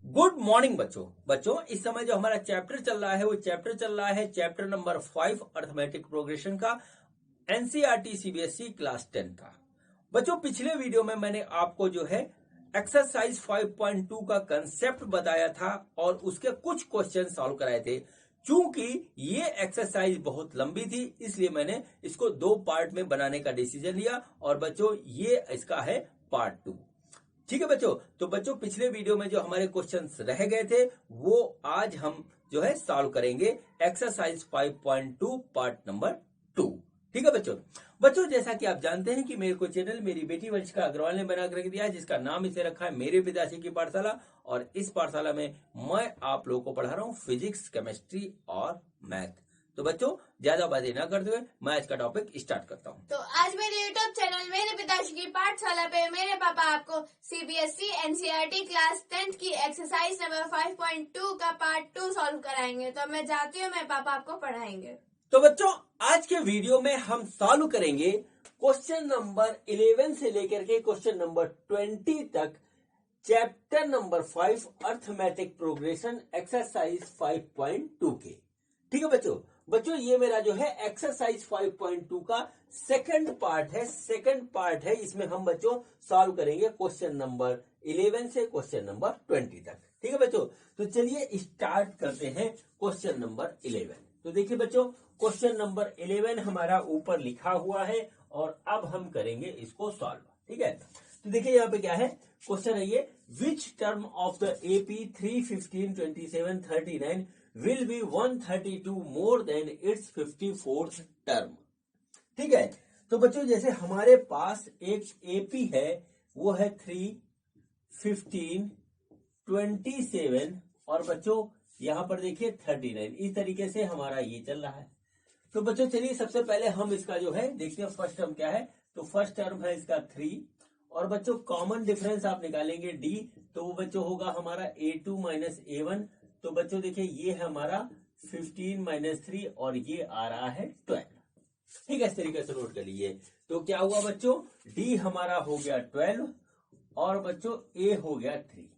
Good morning बच्चों इस समय जो हमारा चैप्टर चल रहा है वो चैप्टर नंबर 5 अर्थमेटिक प्रोग्रेशन का एनसीईआरटी सीबीएसई क्लास 10 का। बच्चों पिछले वीडियो में मैंने आपको जो है एक्सरसाइज 5.2 का कंसेप्ट बताया था और उसके कुछ क्वेश्चन सॉल्व कराए थे। चूंकि ये एक्सरसाइज बहुत लंबी थी इसलिए मैंने इसको 2 पार्ट में बनाने का डिसीजन लिया और बच्चों ये इसका है पार्ट 2। ठीक है बच्चों, तो बच्चों पिछले वीडियो में जो हमारे क्वेश्चंस रह गए थे वो आज हम जो है सॉल्व करेंगे एक्सरसाइज 5.2 पार्ट नंबर 2। ठीक है बच्चों जैसा कि आप जानते हैं कि मेरे को चैनल मेरी बेटी वंशिका अग्रवाल ने बना कर दिया है, जिसका नाम इसे रखा है मेरे पिताजी की पाठशाला। और इस पाठशाला में मैं आप लोगों को पढ़ा रहा हूँ फिजिक्स, केमिस्ट्री और मैथ। तो बच्चों ज्यादा बातें ना करते हुए मैं आज का टॉपिक स्टार्ट करता हूँ। तो आज मेरे यूट्यूब चैनल मेरे पिताजी की पाठशाला पे मेरे पापा आपको सीबीएसई एनसीईआरटी क्लास 10 की एक्सरसाइज नंबर 5.2 का पार्ट 2 सॉल्व कराएंगे। तो मैं जाती हूँ, मेरे पापा आपको पढ़ाएंगे। तो बच्चों आज के वीडियो में हम सॉल्व करेंगे क्वेश्चन नंबर 11 से लेकर के क्वेश्चन नंबर 20 तक chapter number 5 arithmetic progression exercise 5.2 के। ठीक है बच्चों ये मेरा जो है एक्सरसाइज 5.2 का सेकंड पार्ट है। इसमें हम बच्चों सॉल्व करेंगे क्वेश्चन नंबर 11 से क्वेश्चन नंबर 20 तक। ठीक है बच्चों, तो चलिए स्टार्ट करते हैं क्वेश्चन नंबर 11। तो देखिए बच्चों क्वेश्चन नंबर 11 हमारा ऊपर लिखा हुआ है और अब हम करेंगे इसको सॉल्व। ठीक है, तो देखिए यहाँ पे क्या है क्वेश्चन है ये, which term of the AP 3, 15, 27, 39 will be 132 more than it's 54th term. ठीक है, तो बच्चों जैसे हमारे पास एक एपी है वो है 3, 15, 27 और बच्चों यहां पर देखिए 39। इस तरीके से हमारा ये चल रहा है। तो बच्चों चलिए सबसे पहले हम इसका जो है देखते हैं फर्स्ट टर्म क्या है। तो फर्स्ट टर्म है इसका 3 और बच्चों कॉमन डिफरेंस आप निकालेंगे डी, तो वो बच्चों होगा हमारा a2 माइनस a1। तो बच्चों देखिए ये है हमारा 15 माइनस 3 और ये आ रहा है 12। ठीक है, इस तरीके से नोट कर लीजिए। तो क्या हुआ बच्चों, डी हमारा हो गया 12 और बच्चों ए हो गया 3।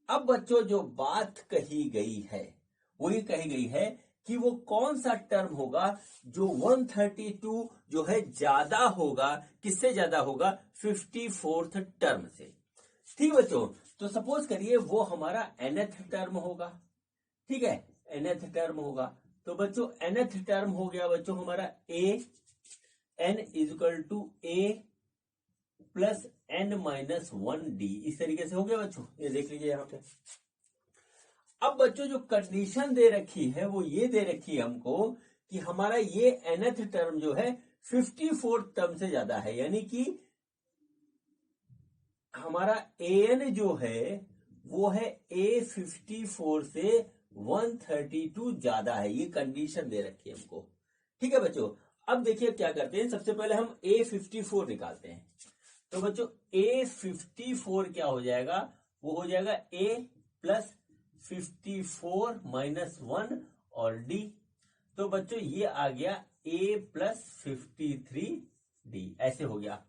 अब बच्चों जो बात कही गई है वो ये कही गई है कि वो कौन सा टर्म होगा जो 132 जो है ज्यादा होगा, किससे ज्यादा होगा, 54th टर्म से। ठीक बच्चों, तो सपोज करिए वो हमारा nth टर्म होगा। ठीक है, nth टर्म होगा। तो बच्चों nth टर्म हो गया बच्चों हमारा a, n is equal to a plus n minus 1d। इस तरीके से हो गया बच्चों, ये देख लीजिए यहाँ पे। अब बच्चों जो कंडीशन दे रखी है वो ये दे रखी है हमको कि हमारा ये nth टर्म जो है 54th टर्म से ज्यादा है, यानी कि हमारा an जो है वो है a54 से 132 ज्यादा है। ये कंडीशन दे रखी है हमको। ठीक है बच्चों, अब देखिए क्या करते हैं, सबसे पहले हम a54 निकालते हैं। तो बच्चों a54 क्या हो जाएगा, वो हो जाएगा a प्लस 54 माइनस 1 और d। तो बच्चों ये आ गया a प्लस 53d, ऐसे हो गया।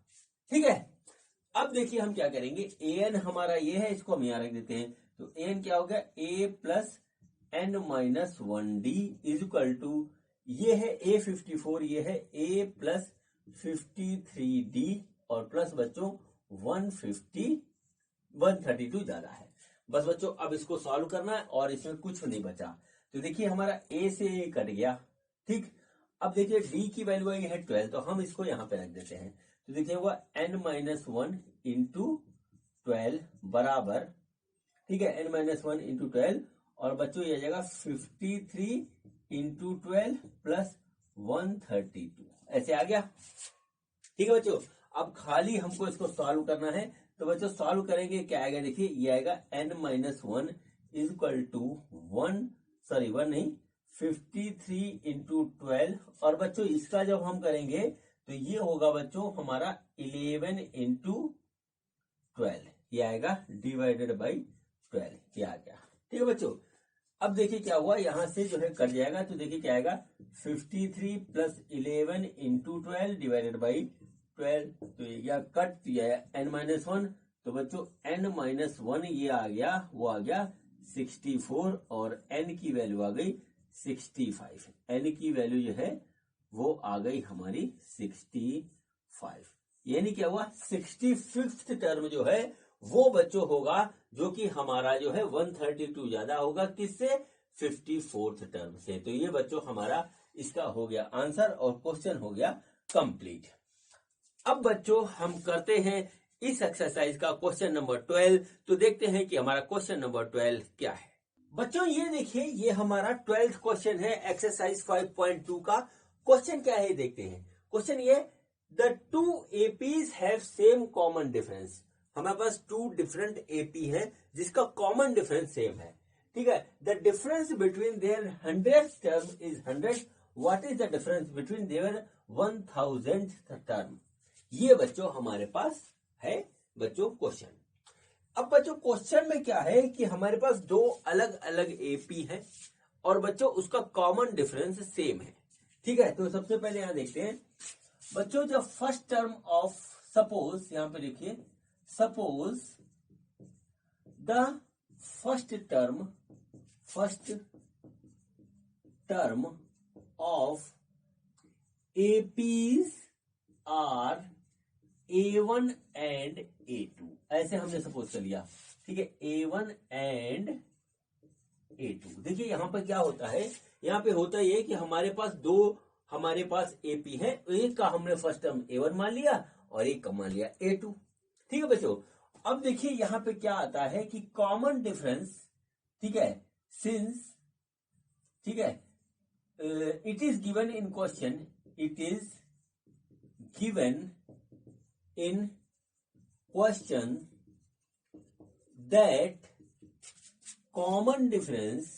ठीक है, अब देखिए हम क्या करेंगे, an हमारा ये है, इसको हम यहां रख देते हैं। तो an क्या हो गया, a plus n minus 1d is equal to ये है a54, ये है a प्लस 53d और प्लस बच्चों 132 ज्यादा है। बस बच्चों अब इसको सॉल्व करना है और इसमें कुछ नहीं बचा। तो देखिए हमारा a से a कट गया। ठीक, अब देखिए d की वैल्यू आई है 12, तो हम इसको यहां पे रख देते हैं। तो देखिए हुआ n माइनस 1 इंटू 12 बराबर, ठीक है, n माइनस 1 इंटू 12 और बच्चों ये जाएगा 53 इंटू 12 प्लस 132, ऐसे आ गया। ठीक है बच्चों, अब खाली हमको इसको सॉल्व करना है। तो बच्चों सॉल्व करेंगे क्या आएगा, देखिए ये आएगा n माइनस 1 इजक्वल टू 1 नहीं 53 इंटू 12 और बच्चों इसका जब हम करेंगे तो ये होगा बच्चों हमारा 11 इंटू 12, ये आएगा डिवाइडेड बाई 12, ये आ गया। ठीक है बच्चों, अब देखिए क्या हुआ, यहां से जो है कट जाएगा। तो देखिए क्या आएगा, 53 प्लस 11 इंटू 12 डिवाइडेड बाई 12, तो ये क्या कट दिया है n माइनस 1, तो बच्चों n-1 ये आ गया, वो आ गया 64 और n की वैल्यू आ गई 65। n की वैल्यू जो है वो आ गई हमारी 65। यानी क्या हुआ, 65th टर्म जो है वो बच्चों होगा जो कि हमारा जो है 132 ज्यादा होगा किससे, 54th टर्म से। तो ये बच्चों हमारा इसका हो गया आंसर और क्वेश्चन हो गया कंप्लीट। अब बच्चों हम करते हैं इस एक्सरसाइज का क्वेश्चन नंबर 12। तो देखते हैं कि हमारा क्वेश्चन नंबर 12 क्या है। बच्चों ये देखिए, ये हमारा 12th क्वेश्चन है एक्सरसाइज 5.2 का। क्वेश्चन क्या है देखते हैं। क्वेश्चन ये, the two APs have same common difference. हमारे पास टू डिफरेंट एपी है जिसका कॉमन डिफरेंस सेम है, ठीक है। The difference between their 100th term is 100। What is the difference between their 1000th term. ये बच्चों हमारे पास है बच्चों क्वेश्चन। अब बच्चों क्वेश्चन में क्या है कि हमारे पास दो अलग अलग एपी है और बच्चों उसका कॉमन डिफरेंस सेम है, ठीक है। तो सबसे पहले यहां देखते हैं बच्चों, जब फर्स्ट टर्म ऑफ, सपोज यहां पे देखिए, suppose the first term of APs are A1 and A2, ऐसे हमने सपोज कर लिया, ठीक है। A1 and A2। देखिए यहां पर क्या होता है, यहां पे होता ये कि हमारे पास दो, हमारे पास AP है, एक का हमने फर्स्ट टर्म A1 मान लिया और एक का मान लिया A2, ठीक है बच्चों। अब देखिए यहां पे क्या आता है कि कॉमन डिफरेंस, ठीक है, सिंस, ठीक है, it is given in question, it is given in question that common difference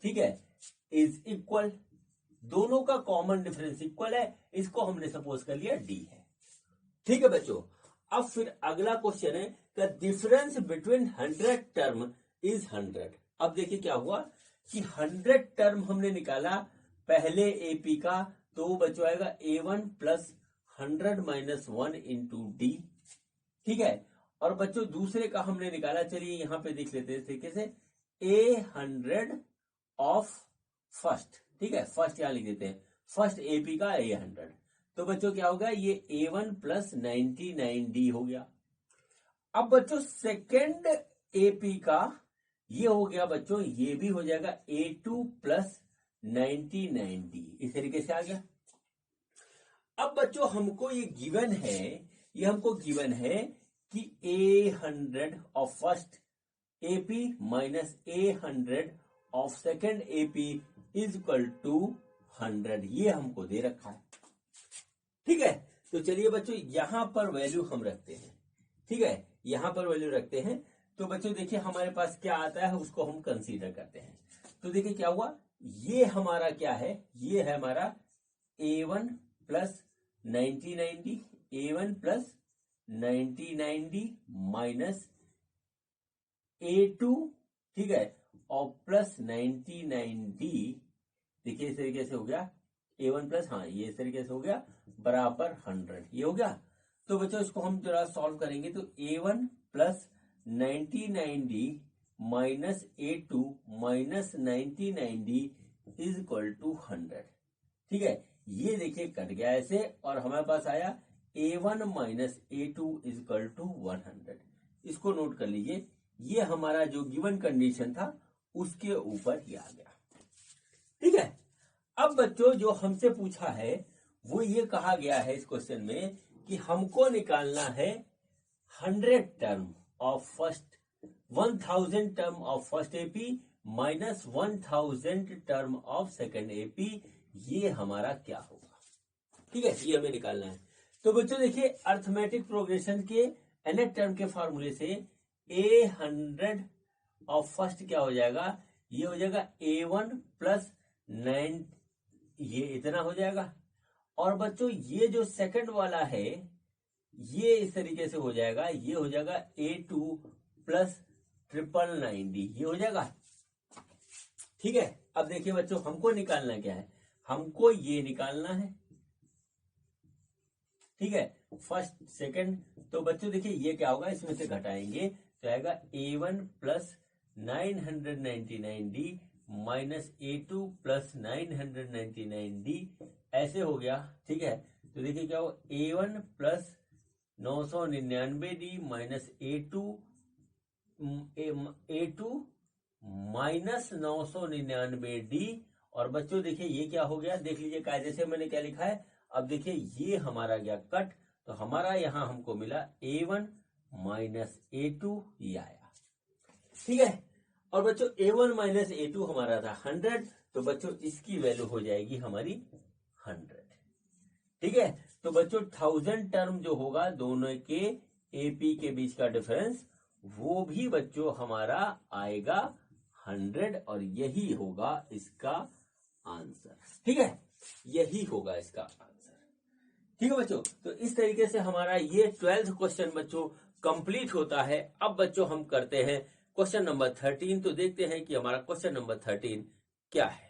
ठीक है इज इक्वल, दोनों का कॉमन डिफरेंस इक्वल है, इसको हमने सपोज कर लिया D है, ठीक है बच्चों। अब फिर अगला क्वेश्चन है, the difference between 100 term is 100। अब देखिए क्या हुआ कि 100 टर्म हमने निकाला पहले एपी का, तो बच्चों आएगा A1 plus 100 minus 1 into D, ठीक है। और बच्चों दूसरे का हमने निकाला, चलिए यहां पे देख लेते हैं इस तरीके से, A100 ऑफ फर्स्ट, ठीक है, फर्स्ट यहां लिख देते हैं, फर्स्ट एपी का A100। तो बच्चों क्या होगा, ये A1 प्लस 99D हो गया। अब बच्चों सेकेंड एपी का ये हो गया बच्चों, ये भी हो जाएगा A2 प्लस 99D, इस तरीके से आ गया। अब बच्चों हमको ये गिवन है, ये हमको गिवन है कि A100 of first AP minus A100 of second AP is equal to 100, ये हमको दे रखा है, ठीक है। तो चलिए बच्चों यहां पर वैल्यू हम रखते हैं, ठीक है, यहां पर वैल्यू रखते हैं। तो बच्चों देखिए हमारे पास क्या आता है उसको हम कंसीडर करते हैं। तो देखिए क्या हुआ, ये हमारा क्या है, ये है हमारा A1 plus 99D, A1 plus 99D minus A2, ठीक है, और प्लस 99D, देखिए इस तरीके से हो गया A1 प्लस, हाँ ये इस तरीके से हो गया बराबर 100, ये हो गया। तो बच्चों इसको हम जरा सॉल्व करेंगे, तो A1 plus 99D minus A2 minus 99D is equal to 100, ठीक है। ये देखिए कट गया ऐसे और हमारे पास आया A1 minus A2 is equal to 100। इसको नोट कर लीजिए, ये हमारा जो गिवन कंडीशन था उसके ऊपर ही आ गया, ठीक है। अब बच्चों जो हमसे पूछा है वो ये कहा गया है इस क्वेश्चन में कि हमको निकालना है 100 term of first, 1000 term of first AP minus 1000 term of second AP, ये हमारा क्या होगा, ठीक है, ये हमें निकालना है। तो बच्चों देखिए अर्थमेटिक प्रोग्रेशन के nth टर्म के फॉर्मूले से A100 ऑफ फर्स्ट क्या हो जाएगा, ये हो जाएगा A1 प्लस 9, ये इतना हो जाएगा। और बच्चों ये जो सेकंड वाला है ये इस तरीके से हो जाएगा, ये हो जाएगा A2 प्लस 999D, ये हो जाएगा, ठीक है। अब देखिए बच्चों हमको निकालना क्या है, हमको ये निकालना है, ठीक है, फर्स्ट सेकंड। तो बच्चों देखिए ये क्या होगा, इसमें से घटाएंगे तो आएगा A1 plus 999D minus A2 plus 999D, ऐसे हो गया। ठीक है, तो देखिए क्या हो, A1 plus 999D minus A2 minus 999D। और बच्चों देखिए ये क्या हो गया, देख लीजिए कायदे से मैंने क्या लिखा है। अब देखिए ये हमारा गया कट, तो हमारा यहां हमको मिला A1 माइनस A2, ये आया। ठीक है, और बच्चों A1 माइनस A2 हमारा था 100, तो बच्चों इसकी वैल्यू हो जाएगी हमारी 100। ठीक है, तो बच्चों 1000 टर्म जो होगा दोनों के AP के बीच का डिफरेंस, वो भी बच्चों हमारा आएगा 100, और यही होगा इसका आंसर। ठीक है, यही होगा इसका आंसर। ठीक है बच्चों, तो इस तरीके से हमारा ये 12th क्वेश्चन बच्चों कंप्लीट होता है। अब बच्चों हम करते हैं क्वेश्चन नंबर 13, तो देखते हैं कि हमारा क्वेश्चन नंबर 13 क्या है।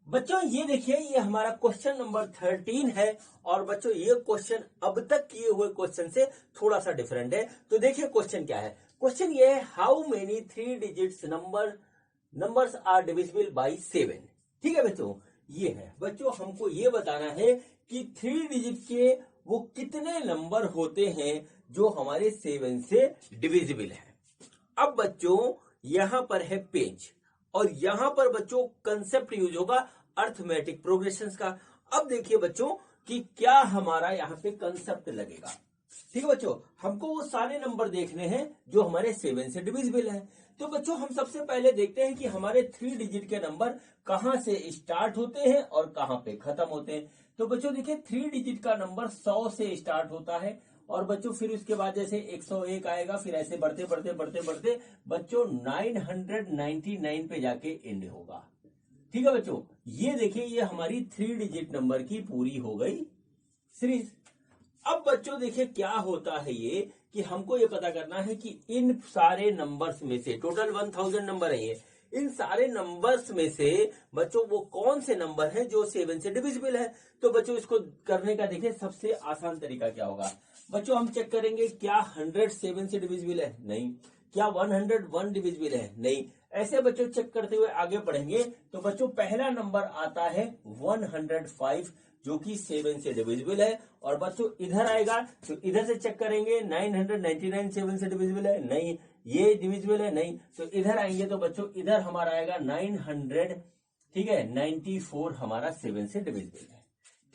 बच्चों ये देखिए, ये हमारा क्वेश्चन नंबर 13 है, और बच्चों ये क्वेश्चन अब तक किए हुए क्वेश्चन से थोड़ा सा डिफरेंट है। तो देखिए क्वेश्चन क्या है। क्वेश्चन ये है, how many 3 digits numbers are divisible by 7। ठीक है बच्चों, ये है बच्चों, हमको ये बताना है कि 3 डिजिट के वो कितने नंबर होते हैं जो हमारे 7 से डिविजिबल है। अब बच्चों यहां पर है पेज, और यहां पर बच्चों कंसेप्ट यूज होगा अर्थमेटिक प्रोग्रेशंस का। अब देखिए बच्चों कि क्या हमारा यहां पे कंसेप्ट लगेगा। ठीक है बच्चों, हमको वो सारे नंबर देखने हैं जो हमारे 7 से डिविजिबल है। तो बच्चों हम सबसे पहले देखते हैं कि हमारे 3 डिजिट के नंबर कहां से स्टार्ट होते हैं और कहां पे खत्म होते हैं। तो बच्चों देखिए 3 डिजिट का नंबर 100 से स्टार्ट होता है, और बच्चों फिर उसके बाद जैसे 101 आएगा, फिर ऐसे बढ़ते बढ़ते बढ़ते बढ़ते बच्चों 999 पे जाके एंड होगा। ठीक है बच्चों, ये देखिए ये हमारी 3 डिजिट नंबर की पूरी हो गई सीरीज। अब बच्चों देखिए क्या होता है ये, कि हमको ये पता करना है कि इन सारे नंबर्स में से, टोटल 1000 नंबर है ये, इन सारे नंबर्स में से बच्चों वो कौन से नंबर हैं जो 7 से डिविजिबल है। तो बच्चों इसको करने का देखिए सबसे आसान तरीका क्या होगा। बच्चों हम चेक करेंगे, क्या 100 7 से डिविजिबल है, नहीं। क्या 101 डिविजिबल है, नहीं। ऐसे बच्चों चेक करते हुए आगे बढ़ेंगे, तो बच्चों पहला नंबर आता है 105, जो कि 7 से डिविजिबल है। और बच्चों इधर आएगा तो इधर से चेक करेंगे, 999 7 से डिविजिबल है, नहीं। ये डिविजिबल है, नहीं। तो इधर आएंगे तो बच्चों इधर हमारा आएगा 900, ठीक है, 94 हमारा 7 से डिविजिबल है।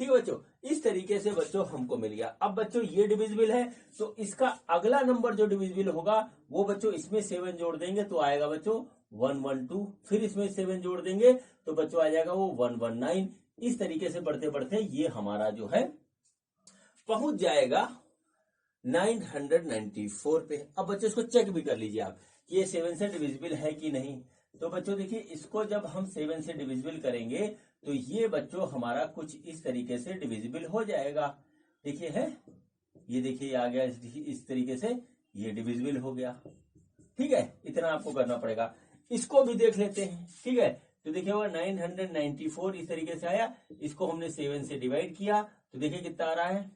ठीक है बच्चों, इस तरीके से बच्चों हमको मिल गया। अब बच्चों ये डिविजिबल है, तो इसका अगला नंबर जो डिविजिबल होगा वो बच्चों इसमें 7 जोड़ देंगे तो आएगा बच्चों 112, फिर इसमें 7 जोड़ देंगे तो बच्चों आ जाएगा वो 119। इस तरीके से बढ़ते बढ़ते ये हमारा जो है पहुंच जाएगा 994 पे। अब बच्चों इसको चेक भी कर लीजिए आप कि ये 7 से डिविजिबल है कि नहीं। तो बच्चों देखिए इसको जब हम 7 से डिविजिबल करेंगे तो ये बच्चों हमारा कुछ इस तरीके से डिविजिबल हो जाएगा। देखिए है, ये देखिए आ गया इस तरीके से, ये डिविजिबल हो गया। ठीक है, इतना आपको करना पड़ेगा। इसको भी देख लेते हैं। ठीक है, तो देखिए वो 994 इस तरीके से आया, इसको हमने 7 से डिवाइड किया तो देखिए कितना आ रहा है।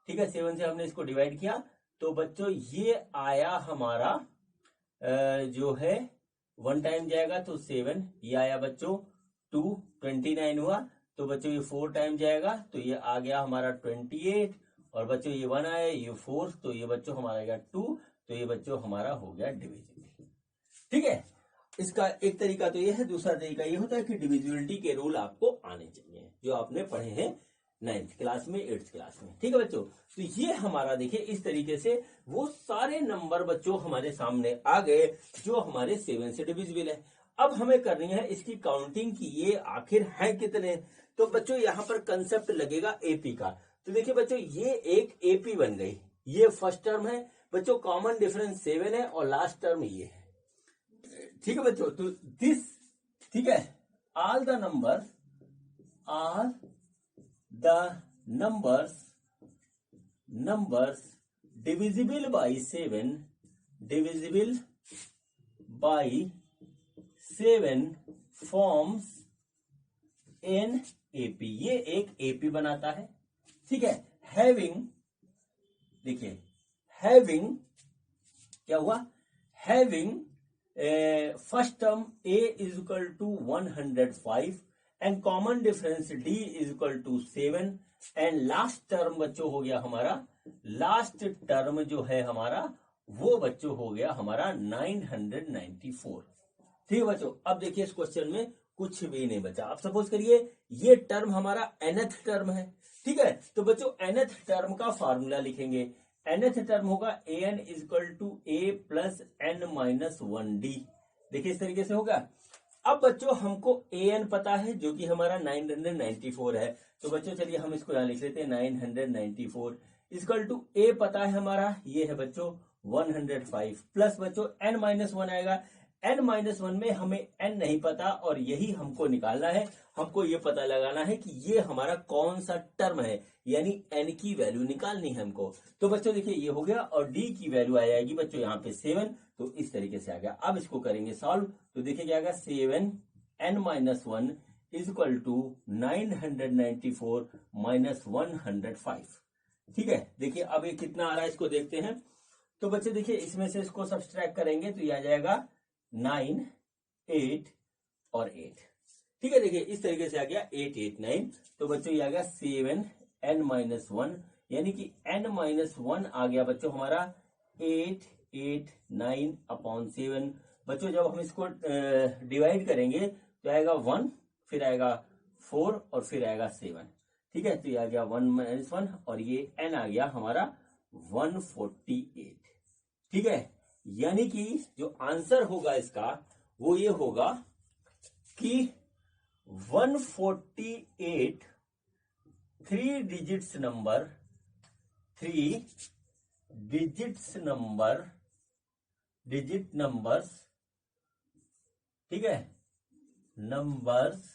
ठीक है, 7 से हमने इसको डिवाइड किया तो बच्चों ये आया हमारा जो है 1 टाइम जाएगा तो 7, ये आया बच्चों 2, 29 हुआ। तो बच्चों ये 4 टाइम जाएगा तो ये आ गया हमारा 28, और बच्चों ये 1 आया, ये 4, तो ये बच्चों हमारा आ गया 2, तो ये बच्चों हमारा हो गया डिविजिबल। ठीक है, इसका एक तरीका तो ये है। दूसरा तरीका ये होता है कि डिविजिबिलिटी के रूल आपको आने चाहिए, जो आपने पढ़े हैं 9th क्लास में, 8th क्लास में। ठीक है बच्चों, तो ये हमारा देखिए इस तरीके से वो सारे नंबर बच्चों हमारे सामने आ गए जो हमारे 7 से डिविजिबल है। अब हमें करनी है इसकी काउंटिंग की ये आखिर है कितने। तो बच्चों यहाँ पर कंसेप्ट लगेगा एपी का। तो देखिए बच्चों ये एक एपी बन गई, ये फर्स्ट टर्म है बच्चों, कॉमन डिफरेंस 7 है, और लास्ट टर्म ये है। ठीक है बच्चों, तो दिस, ठीक है, all the numbers divisible by 7 forms an AP, ये एक एपी बनाता है। ठीक है हैविंग, देखिए हैविंग क्या हुआ, having first term a is equal to 105 and common difference d is equal to 7 and last term बच्चों हो गया हमारा, लास्ट टर्म जो है हमारा वो बच्चों हो गया हमारा 994। ठीक है बच्चों, अब देखिए इस क्वेश्चन में कुछ भी नहीं बचा। अब सपोज करिए ये टर्म हमारा nth टर्म है, ठीक है, तो बच्चों nth टर्म का फार्मूला लिखेंगे। nth टर्म होगा an is equal to a plus n minus 1d। देखिए इस तरीके से होगा। अब बच्चों हमको an पता है जो कि हमारा 994 है, तो बच्चों चलिए हम इसको यहां लिख लेते हैं 994 इक्वल टू a पता है हमारा, ये है बच्चों 105 प्लस बच्चों n माइनस 1 आएगा। n माइनस 1 में हमें n नहीं पता और यही हमको निकालना है। हमको ये पता लगाना है कि ये हमारा कौन सा टर्म है, यानी n की वैल्यू निकालनी है हमको। तो बच्चों देखिए ये हो गया और d की वैल्यू आ जाएगी बच्चों यहाँ पे 7, तो इस तरीके से आ गया। अब इसको करेंगे सॉल्व, तो देखिए क्या आएगा 7n minus 1 is equal to 994 minus 105। ठीक है, देखिए अब ये कितना आ रहा है इसको देखते हैं। तो बच्चे देखिए इसमें से इसको सब्सट्रैक्ट करेंगे तो ये आ जाएगा 9, 8 और 8। ठीक है, देखिए इस तरीके से आ गया 8, 8, 9। तो बच्चों ये आ गया 7n माइनस 1, यानी कि n माइनस 1 आ गया बच्चों हमारा 8, 8, 9 अपॉन 7। बच्चों जब हम इसको डिवाइड करेंगे तो आएगा 1, फिर आएगा 4 और फिर आएगा 7। ठीक है, तो ये आ गया 1 माइनस 1 और ये n आ गया हमारा 148। ठीक है, यानी कि जो आंसर होगा इसका वो ये होगा कि 148 3 डिजिट्स नंबर, 3 डिजिट नंबर्स, ठीक है, नंबर्स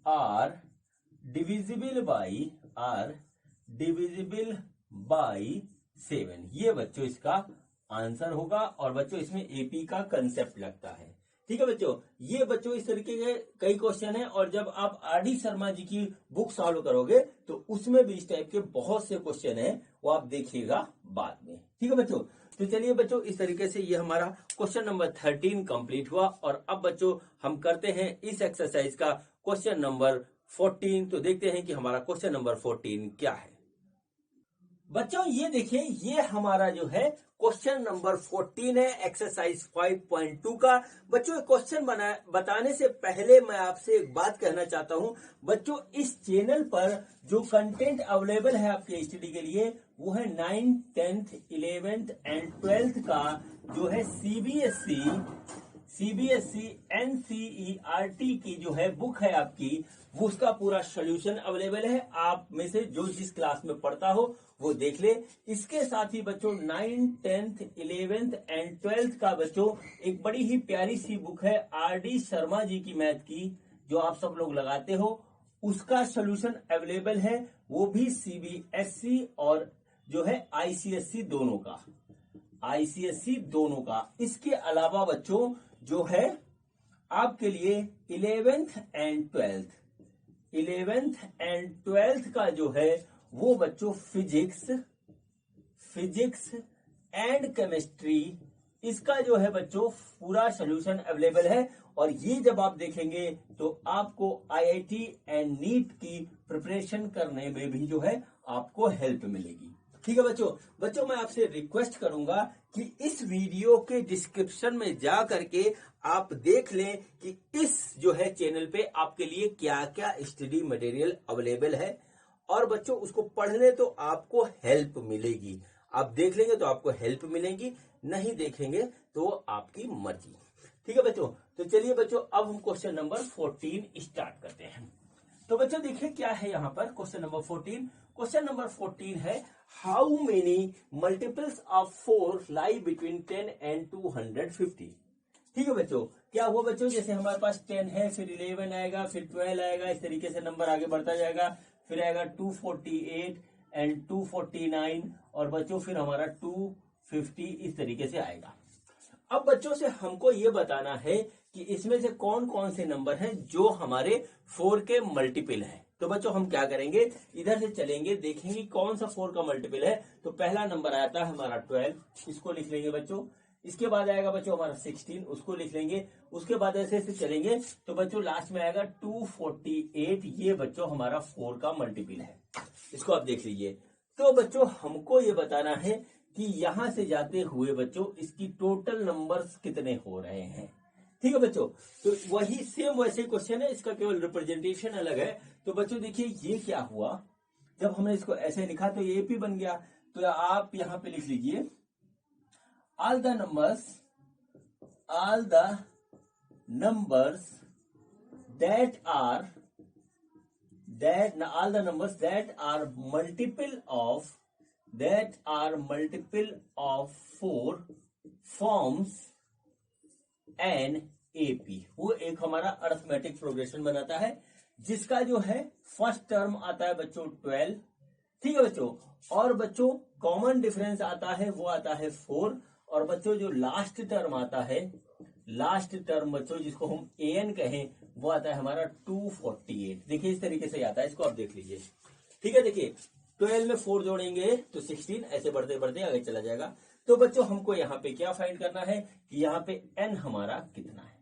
आर डिविजिबल बाई 7। ये बच्चों इसका आंसर होगा और बच्चों इसमें एपी का कंसेप्ट लगता है। ठीक है बच्चों, ये बच्चों इस तरीके के कई क्वेश्चन हैं और जब आप आरडी शर्मा जी की बुक सॉल्व करोगे तो उसमें भी इस टाइप के बहुत से क्वेश्चन हैं, वो आप देखिएगा बाद में। ठीक है बच्चों, तो चलिए बच्चों इस तरीके से ये हमारा क्वेश्चन नंबर 13 कंप्लीट हुआ और अब बच्चों हम करते हैं इस एक्सरसाइज का क्वेश्चन नंबर 14। तो देखते हैं कि हमारा क्वेश्चन नंबर 14 क्या है। बच्चों ये देखिए ये हमारा जो है क्वेश्चन नंबर 14 है एक्सरसाइज 5.2 का। बच्चों क्वेश्चन बताने से पहले मैं आपसे एक बात कहना चाहता हूं। बच्चों इस चैनल पर जो कंटेंट अवेलेबल है आपके स्टडी के लिए वो है 9th, 10th, 11th and 12th का जो है सीबीएसई एनसीईआरटी की जो है बुक है आपकी, वो उसका पूरा सोल्यूशन अवेलेबल है। आप में से जो जिस क्लास में पढ़ता हो वो देख ले। इसके साथ ही बच्चों 9th, 10th, 11th and 12th का बच्चों एक बड़ी ही प्यारी सी बुक है आरडी शर्मा जी की मैथ की, जो आप सब लोग लगाते हो, उसका सोल्यूशन अवेलेबल है, वो भी सीबीएसई और जो है आईसीएसई दोनों का। इसके अलावा बच्चों जो है आपके लिए 11th एंड 12th का जो है वो बच्चों फिजिक्स एंड केमिस्ट्री, इसका जो है बच्चों पूरा सोल्यूशन अवेलेबल है। और ये जब आप देखेंगे तो आपको आईआईटी एंड नीट की प्रिपरेशन करने में भी जो है आपको हेल्प मिलेगी। ठीक है बच्चों मैं आपसे रिक्वेस्ट करूंगा कि इस वीडियो के डिस्क्रिप्शन में जा करके आप देख लें कि इस जो है चैनल पे आपके लिए क्या क्या स्टडी मटेरियल अवेलेबल है, और बच्चों उसको पढ़ने तो आपको हेल्प मिलेगी। आप देख लेंगे तो आपको हेल्प मिलेगी, नहीं देखेंगे तो आपकी मर्जी। ठीक है बच्चों, तो चलिए बच्चों अब हम क्वेश्चन नंबर 14 स्टार्ट करते हैं। तो बच्चों देखिए क्या है यहाँ पर क्वेश्चन नंबर 14। क्वेश्चन नंबर 14 है how many multiples of 4 lie between 10 and 250। ठीक है बच्चों, क्या हुआ बच्चों, जैसे हमारे पास 10 है, फिर 11 आएगा, फिर 12 आएगा, इस तरीके से नंबर आगे बढ़ता जाएगा, फिर आएगा 248 एंड 249 और बच्चों फिर हमारा 250 इस तरीके से आएगा। अब बच्चों से हमको ये बताना है कि इसमें से कौन कौन से नंबर हैं जो हमारे 4 के मल्टीपल हैं। तो बच्चों हम क्या करेंगे, इधर से चलेंगे, देखेंगे कौन सा 4 का मल्टीपल है। तो पहला नंबर आता है हमारा 12, इसको लिख लेंगे बच्चों। इसके बाद आएगा बच्चों हमारा 16, उसको लिख लेंगे। उसके बाद ऐसे ऐसे चलेंगे तो बच्चों लास्ट में आएगा 248, ये बच्चों हमारा 4 का मल्टीपल है। इसको आप देख लीजिए। तो बच्चों हमको ये बताना है कि यहां से जाते हुए बच्चों इसकी टोटल नंबर्स कितने हो रहे हैं। ठीक है बच्चों, तो वही सेम वैसे क्वेश्चन है, इसका केवल रिप्रेजेंटेशन अलग है। तो बच्चों देखिए ये क्या हुआ, जब हमने इसको ऐसे लिखा तो ये एपी बन गया। तो आप यहां पे लिख लीजिए all the numbers that are multiple of 4 forms an AP। वो एक हमारा अरिथमेटिक प्रोग्रेशन बनाता है, जिसका जो है फर्स्ट टर्म आता है बच्चों 12। ठीक है बच्चों, और बच्चों कॉमन डिफरेंस आता है, वो आता है 4। और बच्चों जो लास्ट टर्म आता है, लास्ट टर्म बच्चों जिसको हम an कहें, वो आता है हमारा 248। देखिए इस तरीके से आता है, इसको आप देख लीजिए। ठीक है, देखिए 12 में 4 जोड़ेंगे तो 16, ऐसे बढ़ते बढ़ते आगे चला जाएगा। तो बच्चों हमको यहाँ पे क्या फाइंड करना है कि यहाँ पे n हमारा कितना है।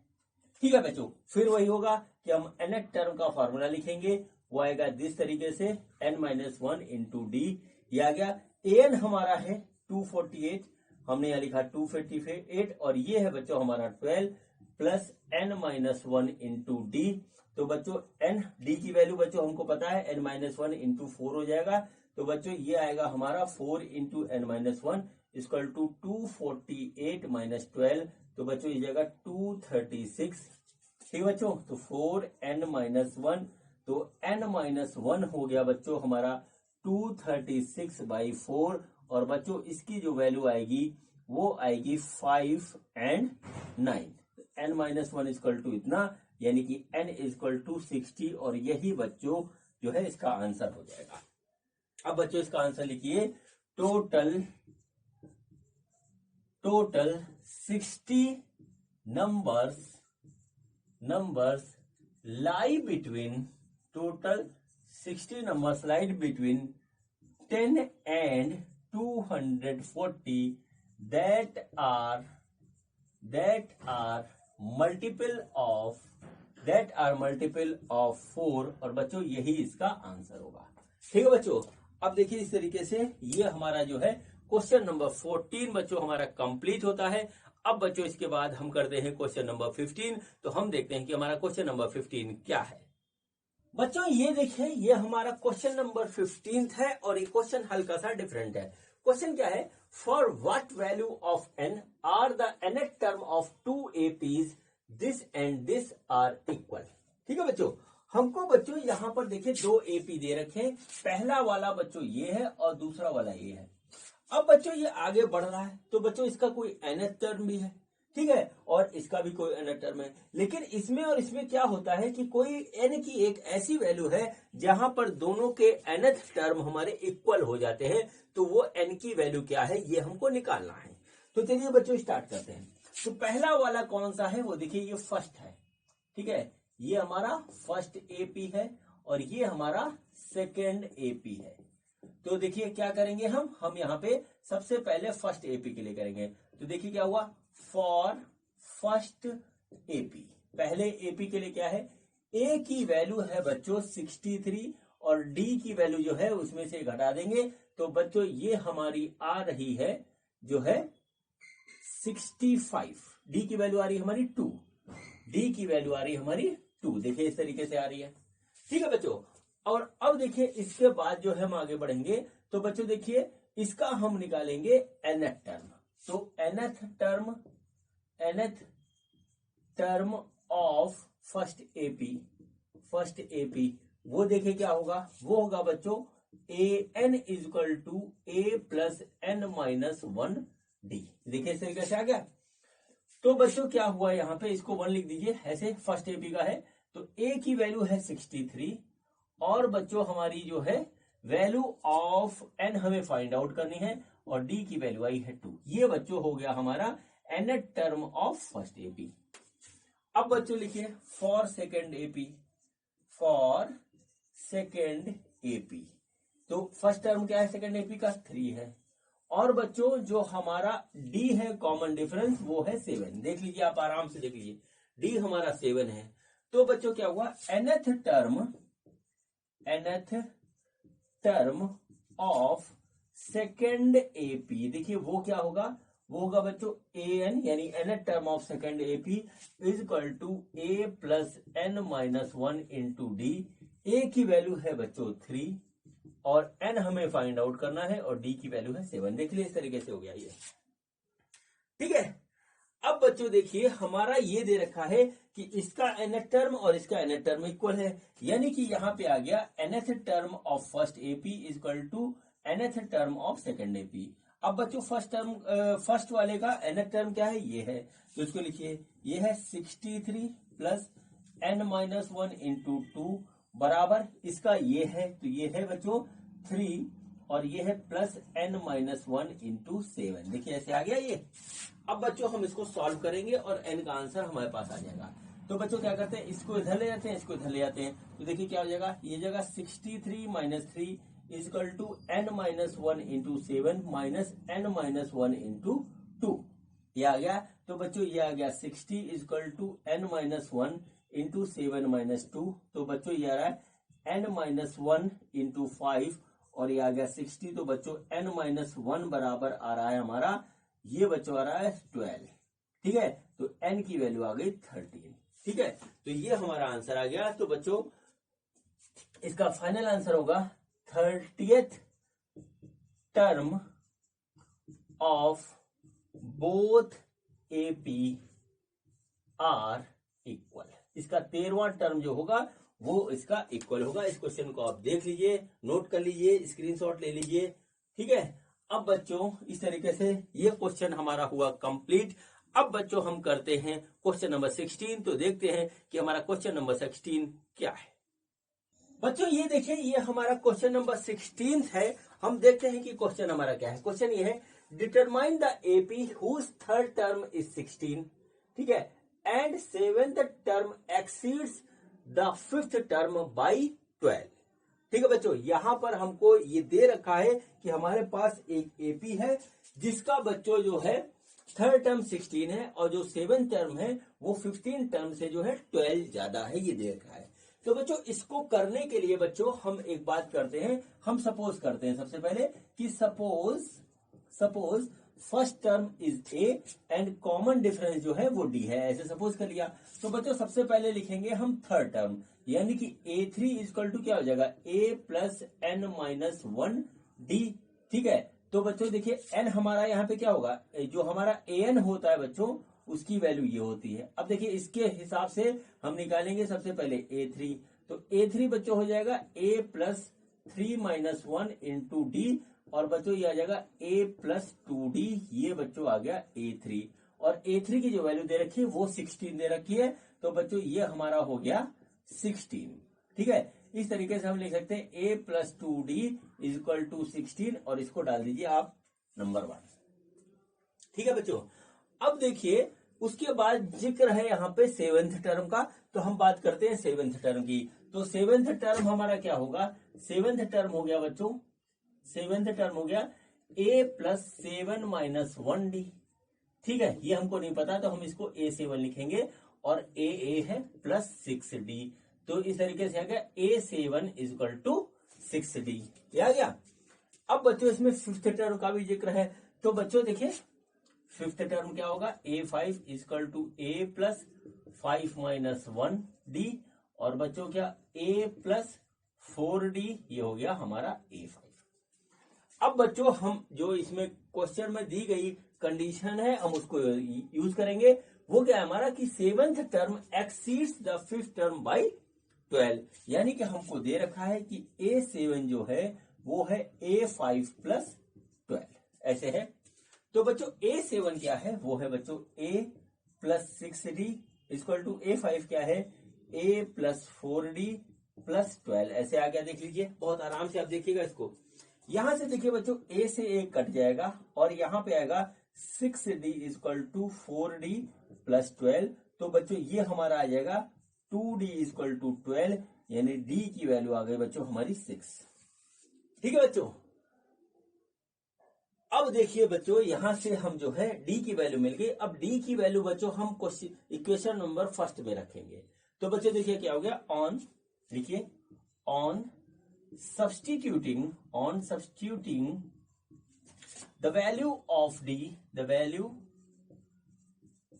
ठीक है बच्चों, फिर वही होगा कि हम nth टर्म का फॉर्मूला लिखेंगे, वो आएगा इस तरीके से n-1 इंटू डी। ये आ गया an हमारा है 248, हमने यहाँ लिखा 258, और ये है बच्चों हमारा 12 प्लस n-1 इंटू डी। तो बच्चों n डी की वैल्यू बच्चों हमको पता है n-1 इंटू 4 हो जाएगा। तो बच्चों ये आएगा हमारा 4 into n-1 equal to 248 minus 12। तो बच्चों ये जाएगा 236। ठीक है बच्चों, तो 4n-1, तो n-1 हो गया बच्चों हमारा 236/4। और बच्चों इसकी जो वैल्यू आएगी वो आएगी 5 और 9। n-1 इक्वल टू इतना, यानी कि n इक्वल टू 60, और यही बच्चों जो है इसका आंसर हो जाएगा। अब बच्चों इसका आंसर लिखिए, total 60 numbers lie between 10 and 240 that are multiple of 4। और बच्चों यही इसका आंसर होगा। ठीक है बच्चों, अब देखिए इस तरीके से ये हमारा जो है क्वेश्चन नंबर 14 बच्चों हमारा कंप्लीट होता है। अब बच्चों इसके बाद हम करते हैं क्वेश्चन नंबर 15। तो हम देखते हैं कि हमारा क्वेश्चन नंबर 15 क्या है। बच्चों ये देखिए, ये हमारा क्वेश्चन नंबर 15 है, और ये क्वेश्चन हल्का सा डिफरेंट है। क्वेश्चन क्या है, for what value of n are the nth term of 2 APs, this and this are equal. ठीक है बच्चों, हमको बच्चों यहां पर देखिए 2 AP दे रखे हैं, पहला वाला बच्चों ये है और दूसरा वाला ये है। अब बच्चों ये आगे बढ़ रहा है, तो बच्चों इसका कोई nth टर्म भी है, ठीक है, और इसका भी कोई nth टर्म है। लेकिन इसमें और इसमें क्या होता है कि कोई n की एक ऐसी वैल्यू है जहां पर दोनों के nth टर्म हमारे इक्वल हो जाते हैं। तो वो n की वैल्यू क्या है ये हमको निकालना है। तो चलिए बच्चों स्टार्ट करते हैं। तो पहला वाला कौन सा है, वो देखिए ये फर्स्ट है। ठीक है, ये हमारा फर्स्ट AP है, और ये हमारा सेकेंड AP है। तो देखिए क्या करेंगे हम यहाँ पे सबसे पहले फर्स्ट AP के लिए करेंगे। तो देखिए क्या हुआ, फॉर फर्स्ट AP, पहले AP के लिए क्या है, A की वैल्यू है बच्चों 63, और D की वैल्यू जो है उसमें से घटा देंगे। तो बच्चों ये हमारी आ रही है जो है 65। D की वैल्यू आ रही है हमारी 2, D की वैल्यू आ रही है हमारी 2। देखिए इस तरीके से आ रही है। ठीक है बच्चों, और अब देखिए इसके बाद जो है हम आगे बढ़ेंगे। तो बच्चों देखिए इसका हम निकालेंगे nth टर्म। तो nth term of first AP, वो देखिए क्या होगा, वो होगा बच्चों an equal to a plus n-1 d। देखिए इस तरीके से आ गया। तो बच्चों क्या हुआ, यहाँ पे इसको 1 लिख दीजिए, ऐसे फर्स्ट AP का है। तो a की वैल्यू है 63, और बच्चों हमारी जो है वैल्यू ऑफ n हमें फाइंड आउट करनी है, और d की वैल्यू आई है 2। ये बच्चों हो गया हमारा nth term of first AP। अब बच्चों लिखिए for second AP, for second AP. तो फर्स्ट टर्म क्या है सेकेंड एपी का 3 है। और बच्चों जो हमारा डी है कॉमन डिफरेंस वो है 7। देख लीजिए आप आराम से देख लीजिए डी हमारा 7 है। तो बच्चों क्या हुआ nth term of second AP. देखिए वो क्या होगा, वो होगा बच्चों an यानी nth term of second AP is equal to a plus n minus 1 into d. A की वैल्यू है बच्चों 3 और n हमें फाइंड आउट करना है और d की वैल्यू है 7। देख लीजिए इस तरीके से हो गया ये, ठीक है। अब बच्चों देखिए हमारा ये दे रखा है कि इसका nth टर्म और इसका nth टर्म इक्वल है, यानी कि यहां पे आ गया nth term of first AP is equal to nth term of second AP. अब बच्चों फर्स्ट वाले का nth टर्म क्या है, ये है, तो इसको लिखिए ये है 63 प्लस n माइनस 1 इंटू 2 बराबर इसका ये है, तो ये है बच्चों 3 और ये है प्लस n माइनस 1 इंटू 7। देखिए ऐसे आ गया ये। अब बच्चों हम इसको सॉल्व करेंगे और n का आंसर हमारे पास आ जाएगा। तो बच्चों क्या करते हैं, इसको इधर ले जाते हैं, इसको इधर ले जाते हैं, तो देखिए क्या हो जाएगा, ये जगह 63 minus 3 is equal to n minus 1 into 7 minus n minus 1 into 2, ये आ गया। तो बच्चों ये आ गया 60 is equal to n minus 1 into 7 minus 2। तो बच्चों ये आ रहा है n माइनस 1 इंटू 5 और ये आ गया 60। तो बच्चों n माइनस 1 बराबर आ रहा है हमारा, ये बच्चों आ रहा है 12, ठीक है। तो n की वैल्यू आ गई 13, ठीक है। तो ये हमारा आंसर आ गया। तो बच्चों इसका फाइनल आंसर होगा 30th term of both AP are equal. इसका 13वां टर्म जो होगा वो इसका इक्वल होगा। इस क्वेश्चन को आप देख लीजिए, नोट कर लीजिए, स्क्रीनशॉट ले लीजिए, ठीक है। अब बच्चों इस तरीके से ये क्वेश्चन हमारा हुआ कंप्लीट। अब बच्चों हम करते हैं क्वेश्चन नंबर 16। तो देखते हैं कि हमारा क्वेश्चन नंबर 16 क्या है। बच्चों ये देखिए ये हमारा क्वेश्चन नंबर 16 है। हम देखते हैं कि क्वेश्चन हमारा क्या है। क्वेश्चन ये है determine the AP whose third term is 16, ठीक है, and 7th term exceeds the 5th term by 12। ठीक है बच्चों, यहां पर हमको ये दे रखा है कि हमारे पास एक एपी है जिसका बच्चों जो है थर्ड टर्म 16 है और जो 7th टर्म है वो 15 टर्म से जो है 12 ज्यादा है, ये दे रखा है। तो बच्चों इसको करने के लिए बच्चों हम एक बात करते हैं, हम सपोज करते हैं सबसे पहले कि suppose first term is A and common difference जो है वो डी है, ऐसे सपोज कर लिया। तो बच्चों सबसे पहले लिखेंगे हम थर्ड टर्म, यानी कि a3 इक्वल टू क्या हो जाएगा a plus n minus 1 d, ठीक है। तो बच्चों देखिए n हमारा यहाँ पे क्या होगा, जो हमारा an होता है बच्चों उसकी वैल्यू ये होती है। अब देखिए इसके हिसाब से हम निकालेंगे सबसे पहले a3, तो a3 बच्चों हो जाएगा a plus 3 minus 1 into D और बच्चों ये आ जाएगा a प्लस 2d, ये बच्चों आ गया a3 और a3 की जो वैल्यू दे रखी है वो 16 दे रखी है। तो बच्चों ये हमारा हो गया 16, ठीक है। इस तरीके से हम लिख सकते हैं a plus 2d is equal to 16 और इसको डाल दीजिए आप नंबर 1, ठीक है बच्चों। अब देखिए उसके बाद जिक्र है यहाँ पे 7th टर्म का, तो हम बात करते हैं 7th टर्म की। तो 7th टर्म हमारा क्या होगा, 7th टर्म हो गया बच्चों, 7th टर्म हो गया a प्लस 7 माइनस 1 डी, ठीक है। ये हमको नहीं पता तो हम इसको a7 लिखेंगे और a है प्लस 6d। तो इस तरीके से आ गया a7 is equal to 6d, ये आ गया। अब बच्चों इसमें 5th टर्म का भी जिक्र है, तो बच्चों देखिए 5th टर्म क्या होगा, a5 is equal to a plus 5 minus 1 d और बच्चों क्या a प्लस 4d, ये हो गया हमारा a5। अब बच्चों हम जो इसमें क्वेश्चन में दी गई कंडीशन है हम उसको यूज करेंगे। वो क्या है हमारा कि 7th term exceeds the 5th term by 12, यानी कि हमको दे रखा है कि a7 जो है वो है a5 प्लस 12, ऐसे है। तो बच्चों a7 क्या है, वो है बच्चों a plus 6d equal to a5 क्या है a प्लस 4d प्लस 12, ऐसे आ गया। देख लीजिए बहुत आराम से आप देखिएगा इसको। यहां से देखिए बच्चों a से a कट जाएगा और यहाँ पे आएगा 6d equal to 4d plus 12। तो बच्चों ये हमारा आ जाएगा 2d इक्वल टू 12, यानी डी की वैल्यू आ गई बच्चों हमारी 6। ठीक है बच्चों, अब देखिए बच्चों यहां से हम जो है डी की वैल्यू मिल गई। अब डी की वैल्यू बच्चों हम क्वेश्चन इक्वेशन नंबर फर्स्ट में रखेंगे। तो बच्चों देखिए क्या हो गया, ऑन लिखिए, on substituting the value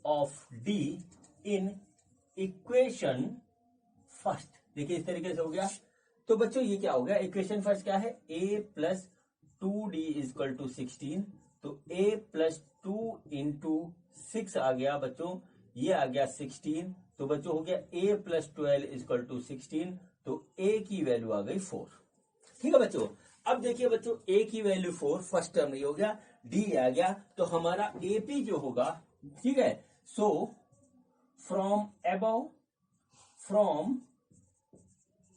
of D in equation first. देखिए इस तरीके से हो गया। तो बच्चों ये क्या हो गया, इक्वेशन फर्स्ट क्या है, a plus 2d equal to 16। तो a प्लस 2 इंटू 6 आ गया बच्चों, ये आ गया 16। तो बच्चों हो गया a प्लस 12 इक्वल टू 16। तो a की वैल्यू आ गई 4। ठीक है बच्चों, अब देखिए बच्चों a की वैल्यू 4, फर्स्ट टर्म ये हो गया, d आ गया। तो हमारा AP जो होगा, ठीक है, so from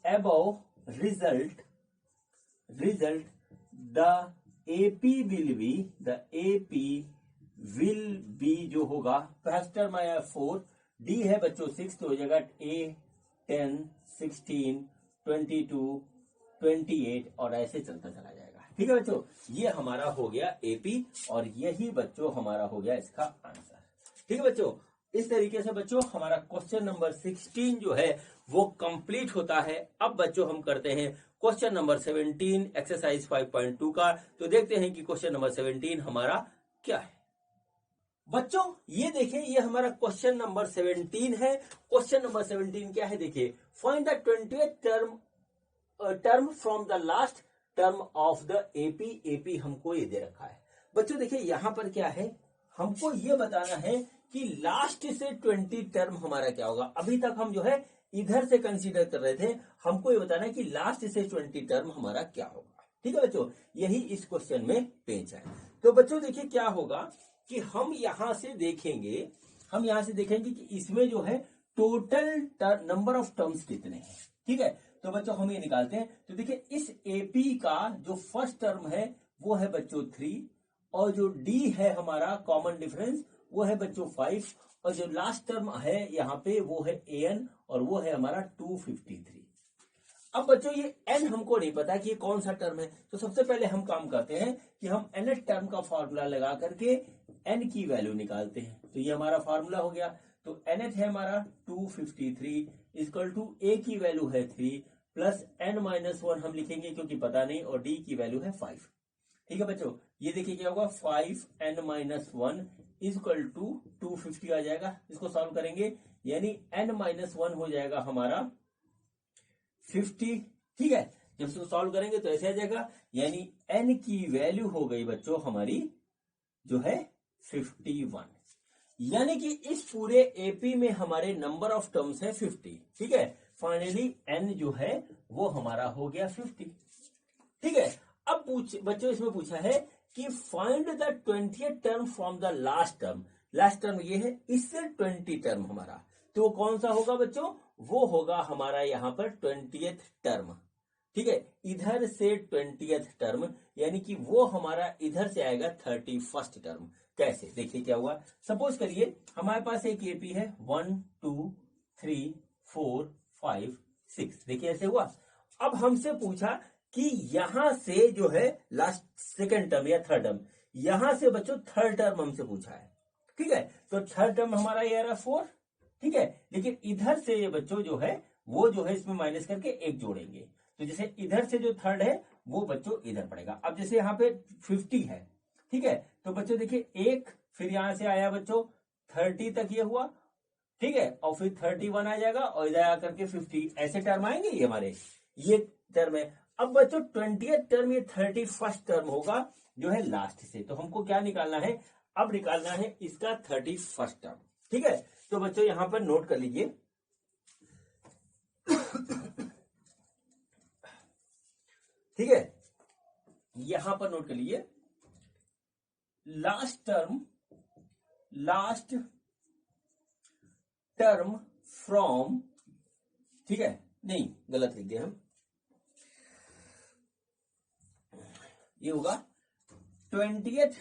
above result the AP will be जो होगा, फर्स्ट टर्म आया 4, D है बच्चों 6, तो हो जाएगा A 10 16 22 28 और ऐसे चलता चला जाएगा। ठीक है बच्चों, ये हमारा हो गया AP और यही बच्चों हमारा हो गया इसका आंसर। ठीक है बच्चों, इस तरीके से बच्चों हमारा क्वेश्चन नंबर 16 जो है वो कंप्लीट होता है। अब बच्चों हम करते हैं क्वेश्चन नंबर 17 एक्सरसाइज 5.2 का। तो देखते हैं कि क्वेश्चन नंबर 17 हमारा क्या है। बच्चों ये देखिए, ये हमारा क्वेश्चन नंबर 17 है। क्वेश्चन नंबर 17 क्या है, देखिए, find the 20th term from the last term of the AP हमको ये दे रखा है। बच्चों देखिए यहां पर क्या है, हमको ये बताना है कि लास्ट से 20 टर्म हमारा क्या होगा। अभी तक हम जो है इधर से कंसीडर कर रहे थे, हमको ये बताना है कि लास्ट से 20 टर्म हमारा क्या होगा। ठीक है बच्चों, यही इस क्वेश्चन में पेच है। तो बच्चों देखिए क्या होगा कि हम यहां से देखेंगे कि इसमें जो है टोटल नंबर ऑफ टर्म्स कितने हैं। ठीक है, तो बच्चों हम ये निकालते हैं। तो देखिए इस एपी का जो फर्स्ट टर्म है वो है बच्चों 3, और जो डी है हमारा कॉमन डिफरेंस वो है बच्चों 5, और जो लास्ट टर्म है यहाँ पे वो है एन और वो है हमारा 253। अब बच्चों ये एन हमको नहीं पता कि ये कौन सा टर्म है। तो सबसे पहले हम काम करते हैं कि हम nth टर्म का फॉर्मूला लगा करके एन की वैल्यू निकालते हैं। तो ये हमारा फॉर्मूला हो गया। तो nth है हमारा 253 इक्वल टू ए की वैल्यू है 3 प्लस n-1 हम लिखेंगे क्योंकि पता नहीं, और डी की वैल्यू है 5। ठीक है बच्चों, ये देखिए क्या होगा, 5n-1 इक्वल टू 250 आ जाएगा। इसको सॉल्व करेंगे यानी n-1 हो जाएगा हमारा 50। ठीक है, जब इसको सॉल्व करेंगे तो ऐसे आ जाएगा, यानी n की वैल्यू हो गई बच्चों हमारी जो है 51। यानी कि इस पूरे एपी में हमारे नंबर ऑफ टर्म्स है 50। ठीक है, फाइनली n जो है वो हमारा हो गया 50। ठीक है, अब बच्चों इसमें पूछा है कि find the 20th term from the last term. Last term ये है, इससे 20 टर्म हमारा, तो वो कौन सा होगा बच्चों, वो होगा हमारा यहाँ पर 20th टर्म। ठीक है, इधर से 20th टर्म, यानी कि वो हमारा इधर से आएगा 31st टर्म। कैसे, देखिए क्या हुआ, सपोज करिए हमारे पास एक एपी है 1 2 3 4 5 6। देखिए ऐसे हुआ। अब हमसे पूछा कि यहां से जो है लास्ट सेकेंड टर्म या थर्ड टर्म, यहां से बच्चों थर्ड टर्म हमसे पूछा है। ठीक है, तो थर्ड टर्म हमारा ये आ रहा 4। ठीक है, लेकिन इधर से ये बच्चों जो है वो जो है इसमें माइनस करके एक जोड़ेंगे। तो जैसे इधर से जो थर्ड है वो बच्चों इधर पड़ेगा। अब जैसे यहाँ पे 50 है, ठीक है, तो बच्चों देखिए एक, फिर यहां से आया बच्चों 30 तक ये हुआ। ठीक है, और फिर 31 आ जाएगा और इधर आकर के 50, ऐसे टर्म आएंगे ये हमारे, ये टर्म है। अब बच्चों 20th टर्म ये 31st टर्म होगा जो है लास्ट से। तो हमको क्या निकालना है, अब निकालना है इसका 31st टर्म। ठीक है, तो बच्चों यहां पर नोट कर लीजिए। ठीक है, यहां पर नोट कर लीजिए, लास्ट टर्म फ्रॉम, ठीक है, नहीं गलत लिख दिया हम, ये होगा 20th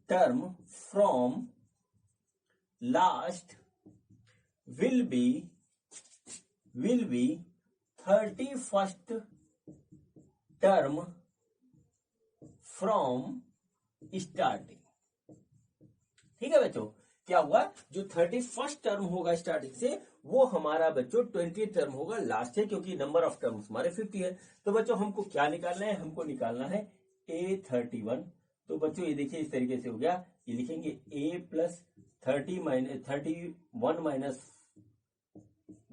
term from last will be will be 31st term from starting। ठीक है बच्चों, क्या हुआ, जो 31st टर्म होगा स्टार्टिंग से वो हमारा बच्चों 20 टर्म होगा लास्ट से, क्योंकि नंबर ऑफ टर्म्स हमारे 50 है। तो बच्चों हमको क्या निकालना है, हमको निकालना है A31। तो बच्चों ये देखिए इस तरीके से हो गया, ये लिखेंगे A plus 31 minus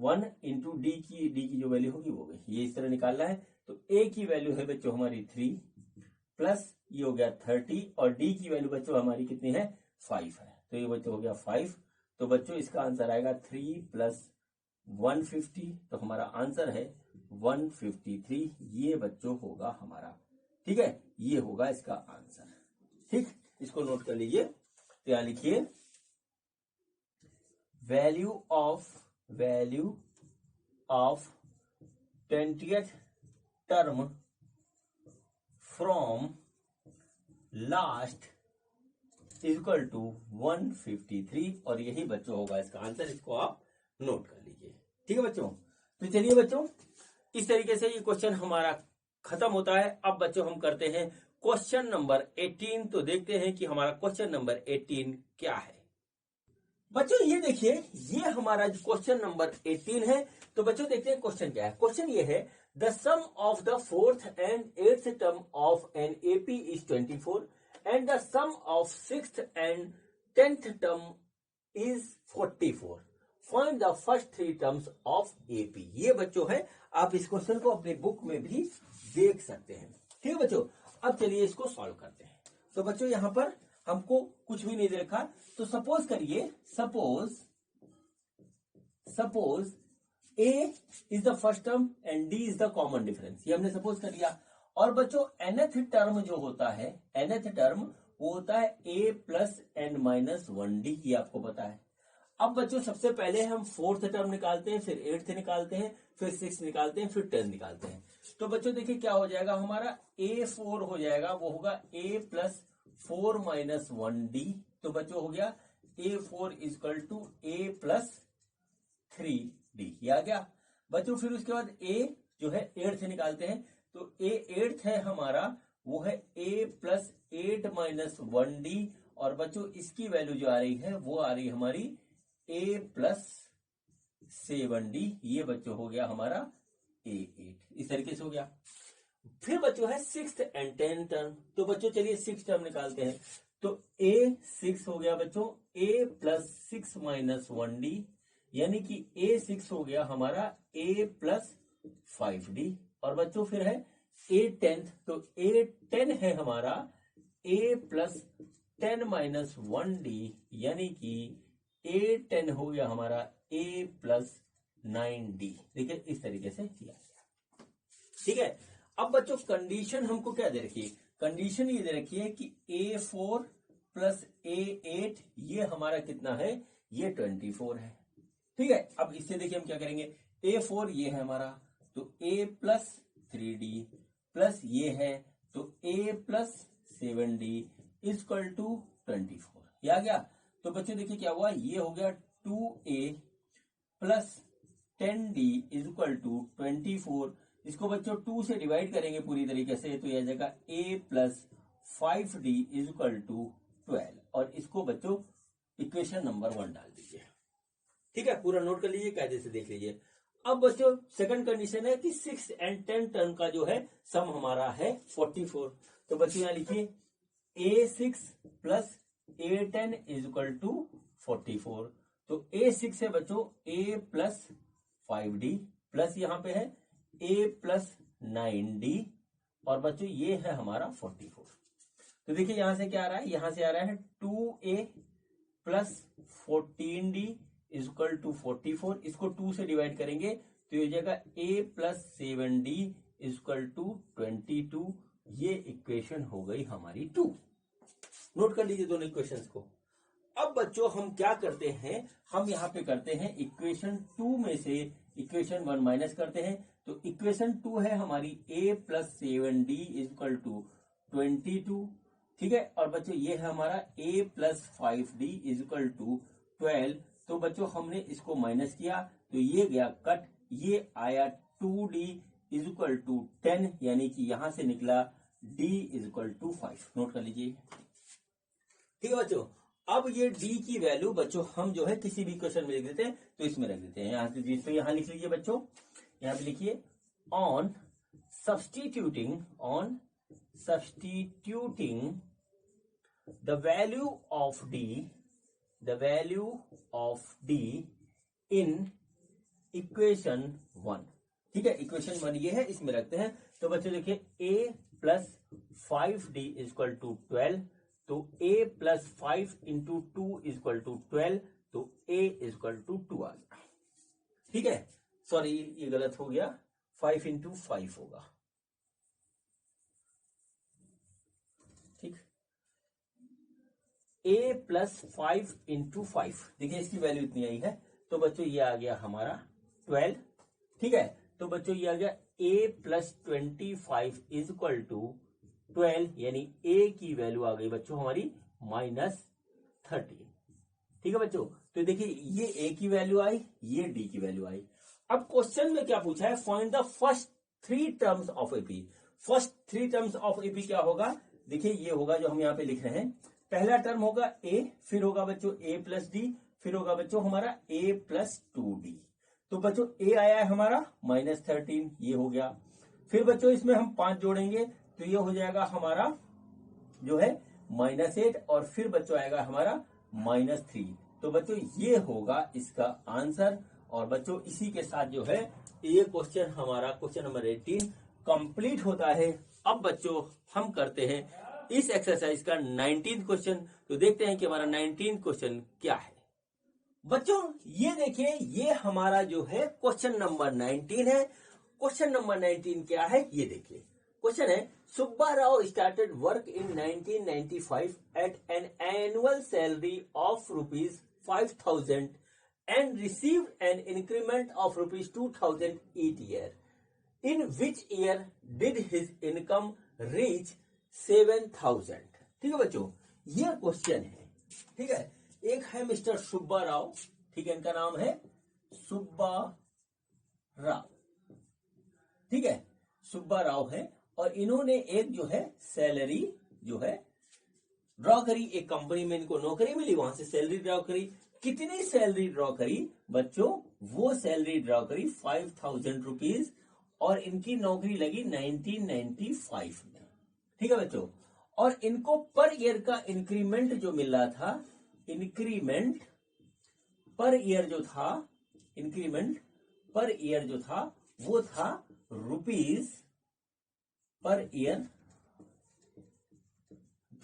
1 into D की जो वैल्यू होगी वो होगी, ये इस तरह निकालना है। तो A की वैल्यू है बच्चों हमारी 3 प्लस ये हो गया 30 और डी की वैल्यू बच्चों हमारी कितनी है 5 है। तो ये बच्चों हो गया 5। तो बच्चों इसका आंसर आएगा 3 प्लस 150, तो हमारा आंसर है 153। ये बच्चों होगा हमारा, ठीक है, ये होगा इसका आंसर। ठीक, इसको नोट कर लीजिए। तो यहां लिखिए value of 20th term from last equal to 153, और यही बच्चों होगा इसका आंसर। इसको आप नोट कर लीजिए। ठीक है बच्चों, तो चलिए बच्चों इस तरीके से ये क्वेश्चन हमारा खत्म होता है। अब बच्चों हम करते हैं क्वेश्चन नंबर 18। तो देखते हैं कि हमारा क्वेश्चन नंबर 18 क्या है। बच्चों ये देखिए, ये हमारा जो क्वेश्चन नंबर 18 है। तो बच्चों देखते हैं क्वेश्चन क्या है। क्वेश्चन ये है, the sum of the 4th and 8th term of an AP is 24 and the sum of 6th and 10th term is 44. Find the first 3 terms of AP। ये बच्चों है, आप इस क्वेश्चन को अपने बुक में भी देख सकते हैं। ठीक है बच्चों, अब चलिए इसको सॉल्व करते हैं। तो बच्चों यहां पर हमको कुछ भी नहीं दे रखा, तो सपोज करिए, suppose A is the first term and D is the common difference। ये हमने सपोज कर लिया। और बच्चों nth टर्म जो होता है, nth टर्म वो होता है a plus n minus 1d, ये आपको पता है। अब बच्चों सबसे पहले हम 4th टर्म निकालते हैं, फिर 8th निकालते हैं, फिर 6 निकालते हैं, फिर 10 निकालते हैं। तो बच्चों देखिए क्या हो जाएगा, हमारा A4 हो जाएगा, वो होगा a प्लस 4 माइनस 1d। तो बच्चों हो गया A4 equal to a plus 3d, ये आ गया बच्चों। फिर उसके बाद a जो है 8th निकालते हैं, तो a 8th है हमारा, वो है a प्लस 8 माइनस 1d, और बच्चों इसकी वैल्यू जो आ रही है वो आ रही है हमारी a प्लस 7d। ये बच्चों हो गया हमारा A8, इस तरीके से हो गया। फिर बच्चों है 6th and 10th टर्म। तो बच्चों चलिए 6th टर्म निकालते हैं। तो A6 हो गया बच्चों a प्लस 6 माइनस 1d, यानी कि A6 हो गया हमारा a प्लस 5d। और बच्चों फिर है A10, तो A10 है हमारा a प्लस 10 माइनस 1d, यानी कि A10 हो गया हमारा a प्लस 9d। देखिए इस तरीके से किया गया। ठीक है, अब बच्चों कंडीशन हमको क्या दे रखी है, कंडीशन ये दे रखी है कि A4 प्लस A8 ये हमारा कितना है, ये 24 है। ठीक है, अब इससे देखिए हम क्या करेंगे, A4 ये है हमारा, तो a प्लस 3d प्लस ये है तो a plus 7d equal to 24, ये आ गया। तो बच्चों देखिए क्या हुआ, ये हो गया 2a plus 10d equal to 24। इसको बच्चों 2 से डिवाइड करेंगे पूरी तरीके से, तो यह जाएगा a plus 5d equal to 12, और इसको बच्चों इक्वेशन नंबर 1 डाल दीजिए। ठीक है, पूरा नोट कर लीजिए, कायदे से देख लीजिए। अब बच्चों सेकंड कंडीशन है कि 6 and 10 टर्म का जो है सम हमारा है 44। तो बच्चों यहां लिखिए A6 plus A10 equal to 44। तो A6 है बच्चों a प्लस 5d प्लस यहाँ पे है a प्लस 9d, और बच्चों ये है हमारा 44। तो देखिए यहां से क्या आ रहा है, यहां से आ रहा है 2a plus 14d equal to 44। इसको 2 से डिवाइड करेंगे तो ये जाएगा a plus 7d equal to 22। ये इक्वेशन हो गई हमारी 2। नोट कर लीजिए दोनों इक्वेशंस को। अब बच्चों हम क्या करते हैं, हम यहाँ पे करते हैं इक्वेशन 2 में से इक्वेशन 1 माइनस करते हैं। तो इक्वेशन 2 है हमारी a plus 7d equal to 22। ठीक है, और बच्चों ये है हमारा a plus 5d equal to 12। तो बच्चों हमने इसको माइनस किया तो ये गया कट, ये आया 2d इज इक्वल टू 10, यानी कि यहां से निकला d is equal to 5। Note कर लीजिए, ठीक है बच्चों। अब ये d की वैल्यू बच्चों हम जो है किसी भी क्वेश्चन में लिख देते हैं, तो इसमें रख देते हैं। यहां से तो यहां लिख लीजिए बच्चों, यहां पे लिखिए on substituting the value of d in equation 1। ठीक है, इक्वेशन 1 ये है, इसमें रखते हैं। तो बच्चों देखिए a plus 5d equal to 12, तो a plus 5 into 2 equal to 12, तो a इक्वल टू 2 आ गया। ठीक है, सॉरी ये गलत हो गया, 5 इंटू 5 होगा। ठीक, a प्लस 5 इंटू 5, देखिए इसकी वैल्यू इतनी आई है, तो बच्चों ये आ गया हमारा 12। ठीक है, तो बच्चों ये आ गया a plus 25 is equal to 12, यानी a की वैल्यू आ गई बच्चों हमारी -13। ठीक है बच्चों, तो देखिए ये a की वैल्यू आई, ये d की वैल्यू आई। अब क्वेश्चन में क्या पूछा है, find the first 3 terms of AP. First 3 terms of AP क्या होगा, देखिए ये होगा जो हम यहाँ पे लिख रहे हैं। पहला टर्म होगा a, फिर होगा बच्चों a प्लस डी, फिर होगा बच्चों हमारा a प्लस 2d। तो बच्चों a आया है हमारा -13, ये हो गया। फिर बच्चों इसमें हम 5 जोड़ेंगे, तो ये हो जाएगा हमारा जो है -8, और फिर बच्चों आएगा हमारा -3। तो बच्चों ये होगा इसका आंसर। और बच्चों इसी के साथ जो है ये क्वेश्चन हमारा क्वेश्चन नंबर 18 कंप्लीट होता है। अब बच्चों हम करते हैं इस एक्सरसाइज का 19th क्वेश्चन। तो देखते हैं कि हमारा 19th क्वेश्चन क्या है। बच्चों ये देखिए, ये हमारा जो है क्वेश्चन नंबर 19 है। क्वेश्चन नंबर 19 क्या है ये देखिए। क्वेश्चन है, Subba Rao started work in 1995 at an annual salary of ₹5,000 and received an increment of ₹2,000 each year. In which year did his income reach 7,000? ठीक है बच्चों, ये क्वेश्चन है। ठीक है, एक है मिस्टर सुब्बा राव, ठीक है, इनका नाम है सुब्बा राव। ठीक है, सुब्बा राव है, और इन्होंने एक जो है सैलरी जो है ड्रॉ करी। एक कंपनी में इनको नौकरी मिली, वहां से सैलरी ड्रॉ करी। कितनी सैलरी ड्रॉ करी बच्चों, वो सैलरी ड्रॉ करी 5,000 रुपीज, और इनकी नौकरी लगी 1995 में। ठीक है बच्चों, और इनको पर ईयर का इंक्रीमेंट जो मिल रहा था, इंक्रीमेंट पर ईयर जो था, इंक्रीमेंट पर ईयर जो था वो था रुपीज पर ईयर,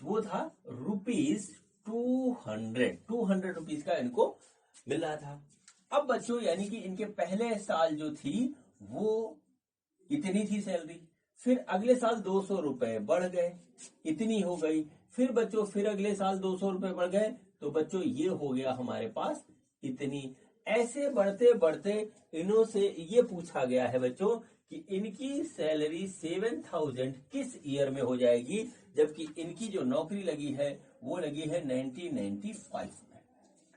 वो था ₹200 रुपीज का इनको मिल रहा था। अब बच्चों यानी कि इनके पहले साल जो थी वो इतनी थी सैलरी, फिर अगले साल 200 रुपए बढ़ गए, इतनी हो गई। फिर बच्चों फिर अगले साल 200 रुपए बढ़ गए, तो बच्चों ये हो गया हमारे पास इतनी। ऐसे बढ़ते बढ़ते इन्हों से ये पूछा गया है बच्चों कि इनकी सैलरी 7,000 किस ईयर में हो जाएगी, जबकि इनकी जो नौकरी लगी है वो लगी है 1995 में।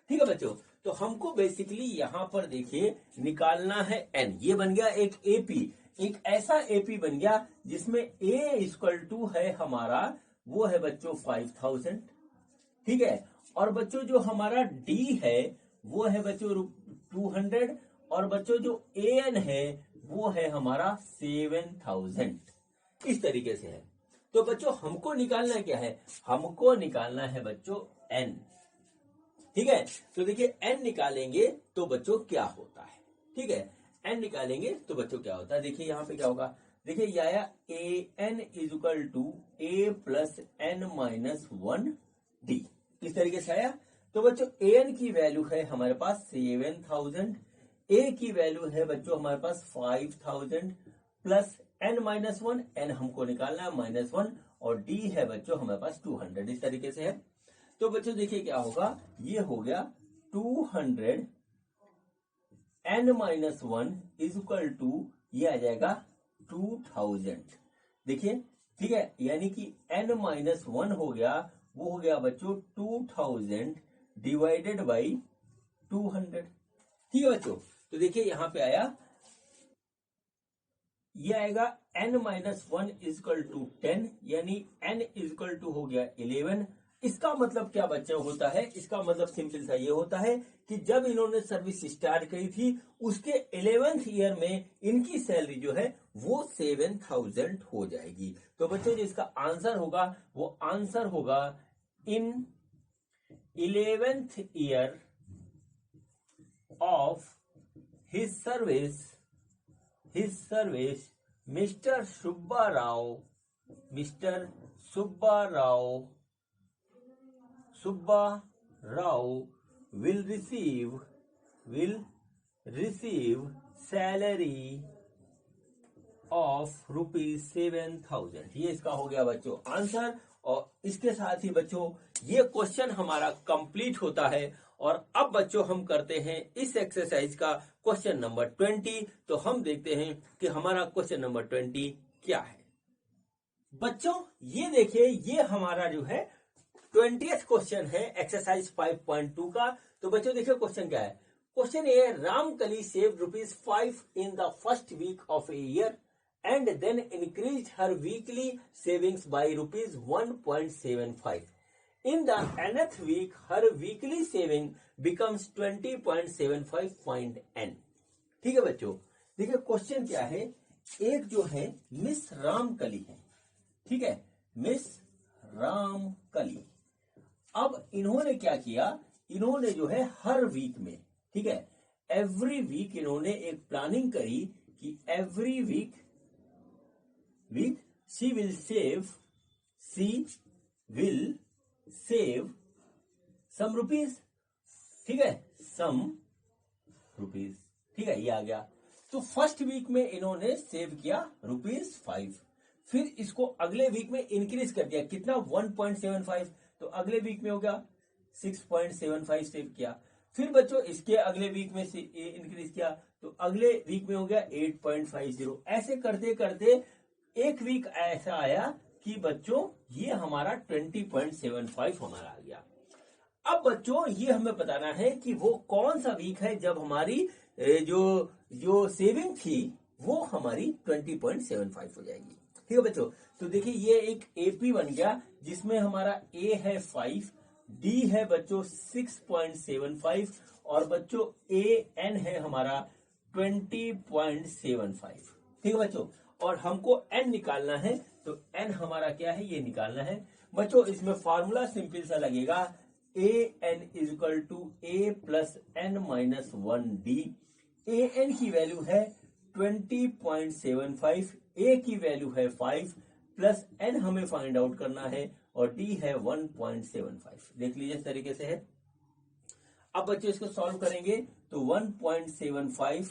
ठीक है बच्चों, तो हमको बेसिकली यहां पर देखिए निकालना है एन। ये बन गया एक एपी, एक ऐसा एपी बन गया जिसमें ए इक्वल टू है हमारा, वो है बच्चों 5,000। ठीक है, और बच्चों जो हमारा डी है वो है बच्चों 200, और बच्चों जो ए एन है वो है हमारा 7,000। इस तरीके से है। तो बच्चों हमको निकालना क्या है, हमको निकालना है बच्चों एन। ठीक है, तो देखिए एन निकालेंगे तो बच्चों क्या होता है। ठीक है, एन निकालेंगे तो बच्चों क्या होता है, देखिए यहां पे क्या होगा, देखिए ये आया a n is equal to a plus n minus 1 d, इस तरीके से आया। तो बच्चों ए एन की वैल्यू है हमारे पास 7,000, ए की वैल्यू है बच्चों हमारे पास 5,000 प्लस एन माइनस 1, एन हमको निकालना है -1, और डी है बच्चों हमारे पास 200, इस तरीके से है। तो बच्चों देखिए क्या होगा, ये हो गया 200 n minus 1 is equal to, ये आ जाएगा 2000। देखिए ठीक है, यानी कि एन माइनस 1 हो गया, वो हो गया बच्चों 2000 डिवाइडेड बाई 200। ठीक है बच्चों, तो देखिए यहां पे आया ये आएगा n-1 इजकल टू 10, यानी n इजकल टू हो गया 11। इसका मतलब क्या बच्चों होता है, इसका मतलब सिंपल सा ये होता है कि जब इन्होंने सर्विस स्टार्ट करी थी उसके 11th ईयर में इनकी सैलरी जो है वो 7,000 हो जाएगी। तो बच्चों जो इसका आंसर होगा वो आंसर होगा इन 11th year of his service mister Subba Rao will receive salary of ₹7,000। ये इसका हो गया बच्चों आंसर। और इसके साथ ही बच्चों ये क्वेश्चन हमारा कंप्लीट होता है। और अब बच्चों हम करते हैं इस एक्सरसाइज का क्वेश्चन नंबर 20। तो हम देखते हैं कि हमारा क्वेश्चन नंबर 20 क्या है। बच्चों ये देखिए, ये हमारा जो है 20th क्वेश्चन है एक्सरसाइज 5.2 का। तो बच्चों देखिए क्वेश्चन क्या है। क्वेश्चन ये, Ramkali saved ₹5 in the first week of a year and then increased her weekly savings by ₹1.75. In the nth week, her weekly saving becomes 20.75. ठीक है बच्चों, देखिए क्वेश्चन क्या है। एक जो है मिस रामकली है, ठीक है, मिस रामकली। अब इन्होंने क्या किया, इन्होंने जो है हर वीक में, ठीक है, एवरी वीक इन्होंने एक प्लानिंग करी कि every week she will save some rupees, ठीक है, some rupees, ठीक है, ये आ गया। तो फर्स्ट वीक में इन्होंने सेव किया ₹5, फिर इसको अगले वीक में इंक्रीज कर दिया, कितना, 1.75। तो अगले वीक में हो गया 6.75 सेव किया। फिर बच्चों इसके अगले वीक में से इंक्रीज किया, तो अगले वीक में हो गया 8.50। ऐसे करते करते एक वीक ऐसा आया कि बच्चों ये हमारा 20.75 हमारा आ गया। अब बच्चों ये हमें बताना है कि वो कौन सा वीक है जब हमारी जो सेविंग थी वो हमारी 20.75 हो जाएगी। ठीक है बच्चों, तो देखिए ये एक एपी बन गया जिसमें हमारा ए है 5, डी है बच्चों 6.75 और बच्चों ए एन है हमारा 20.75। ठीक है बच्चों, और हमको n निकालना है, तो n हमारा क्या है ये निकालना है बच्चों। इसमें फॉर्मूला सिंपल सा लगेगा, a n is equal to a plus n minus 1d। A n की वैल्यू है 20.75, ए की वैल्यू है 5 प्लस एन हमें फाइंड आउट करना है और डी है 1.75। देख लीजिए इस तरीके से है। अब बच्चों इसको सॉल्व करेंगे तो 1.75,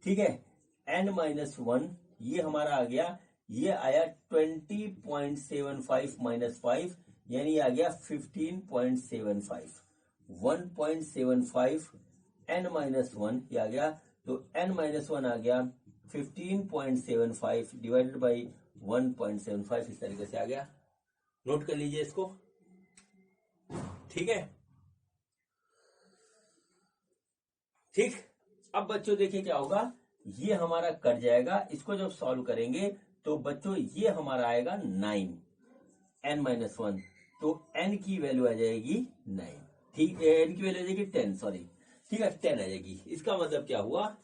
ठीक है, n माइनस 1 ये हमारा आ गया, ये आया 20.75 माइनस 5 यानी आ गया 15.75। 1.75 n माइनस 1 ये आ गया, तो n माइनस 1 आ गया 15.75 डिवाइडेड बाई 1.75, इस तरीके से आ गया। नोट कर लीजिए इसको, ठीक है। ठीक, अब बच्चों देखिए क्या होगा, ये हमारा कट जाएगा। इसको जब सॉल्व करेंगे तो बच्चों ये हमारा आएगा 9, n माइनस 1, तो n की वैल्यू आ जाएगी 9, ठीक, n की वैल्यू आ जाएगी 10, सॉरी, ठीक है, 10 आ जाएगी। इसका मतलब क्या हुआ,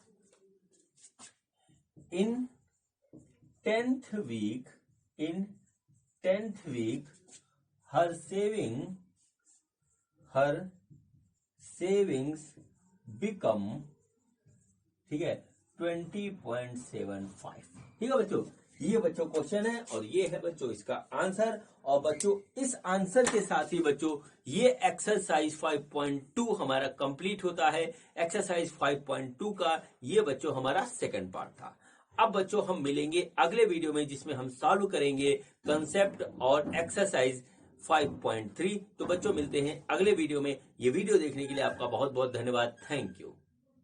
इन 10th week her savings become, ठीक है, 20.75। ठीक है बच्चों, ये बच्चों क्वेश्चन है और ये है बच्चों इसका आंसर। और बच्चों इस आंसर के साथ ही बच्चों ये एक्सरसाइज 5.2 हमारा कंप्लीट होता है। एक्सरसाइज 5.2 का ये बच्चों हमारा सेकंड पार्ट था। अब बच्चों हम मिलेंगे अगले वीडियो में जिसमें हम सॉल्व करेंगे कंसेप्ट और एक्सरसाइज 5.3। तो बच्चों मिलते हैं अगले वीडियो में। ये वीडियो देखने के लिए आपका बहुत बहुत धन्यवाद। Thank you.